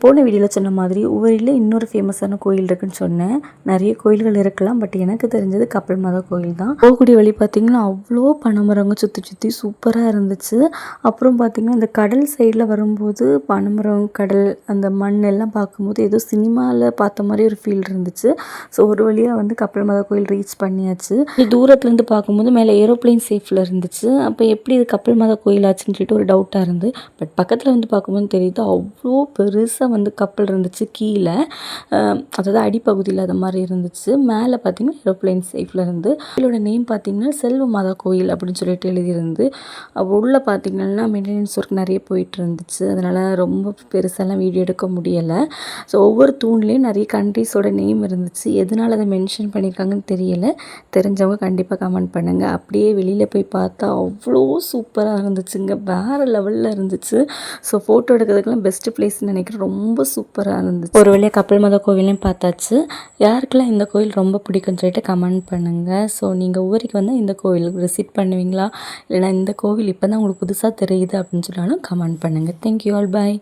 போன வீடியோவில் சொன்ன மாதிரி ஊரில் இன்னொரு ஃபேமஸான கோயில் இருக்குன்னு சொன்னேன். நிறைய கோயில்கள் இருக்கலாம், பட் எனக்கு தெரிஞ்சது கப்பல் மாதா கோயில் தான். போகக்கூடிய வழி பார்த்திங்கன்னா அவ்வளோ பனைமரங்க சுற்றி சுற்றி சூப்பராக இருந்துச்சு. அப்புறம் பார்த்திங்கன்னா இந்த கடல் சைடில் வரும்போது பனைமரம், கடல், அந்த மண் எல்லாம் பார்க்கும்போது ஏதோ சினிமாவில் பார்த்த மாதிரி ஒரு ஃபீல் இருந்துச்சு. ஸோ ஒரு வழியாக வந்து கப்பல் மாதா கோயில் ரீச் பண்ணியாச்சு. தூரத்துலேருந்து பார்க்கும்போது மேலே ஏரோப்ளைன் சேஃபில் இருந்துச்சு. அப்போ எப்படி இது கப்பல் மாதா கோயில் ஆச்சுன்னு சொல்லிட்டு ஒரு டவுட்டாக இருந்து, பட் பக்கத்தில் வந்து பார்க்கும்போது தெரியுது அவ்வளோ பெருசாக வந்து கப்பல் இருந்துச்சு. கீழே அதாவது அடிப்பகுதியில் அது மாதிரி இருந்துச்சு. மேலே பார்த்தீங்கன்னா ஏரோப்ளைன் சேஃபில் இருந்து. கோயிலோட நேம் பார்த்தீங்கன்னா செல்வ மாதா கோயில் அப்படின்னு சொல்லிட்டு எழுதியிருந்து. உள்ளே பார்த்தீங்கன்னா மெயின்டெனன்ஸ் ஒர்க் நிறைய போயிட்டு இருந்துச்சு. அதனால் ரொம்ப பெருசாலாம் வீடியோ எடுக்க முடியலை. ஸோ ஒவ்வொரு தூண்லேயும் நிறைய கண்ட்ரிஸோட நேம் இருந்துச்சு. எதனால் அதை மென்ஷன் பண்ணியிருக்காங்கன்னு தெரியலை. தெரிஞ்சவங்க கண்டிப்பாக கமெண்ட் பண்ணுங்கள். அப்படியே வெளியில் போய் பார்த்தா அவ்வளோ சூப்பராக இருந்துச்சுங்க. வேறு லெவலில் இருந்துச்சு. ஸோ ஃபோட்டோ எடுக்கிறதுக்கெல்லாம் பெஸ்ட்டு பிளேஸ்ன்னு நினைக்கிறேன். ரொம்ப சூப்பராக இருந்துச்சு. ஒரு வழியாக கப்பல் மாதா கோவிலையும் பார்த்தாச்சு. யாருக்கெல்லாம் இந்த கோயில் ரொம்ப பிடிக்கும்னு சொல்லிட்டு கமெண்ட் பண்ணுங்கள். ஸோ நீங்கள் ஊருக்கு வந்து இந்த கோயிலுக்கு விசிட் பண்ணுவீங்களா, இல்லைனா இந்த கோவில் இப்போ தான் உங்களுக்கு புதுசாக தெரியுது அப்படின்னு சொன்னாலும் கமெண்ட் பண்ணுங்கள். தேங்க்யூ ஆல், பாய்.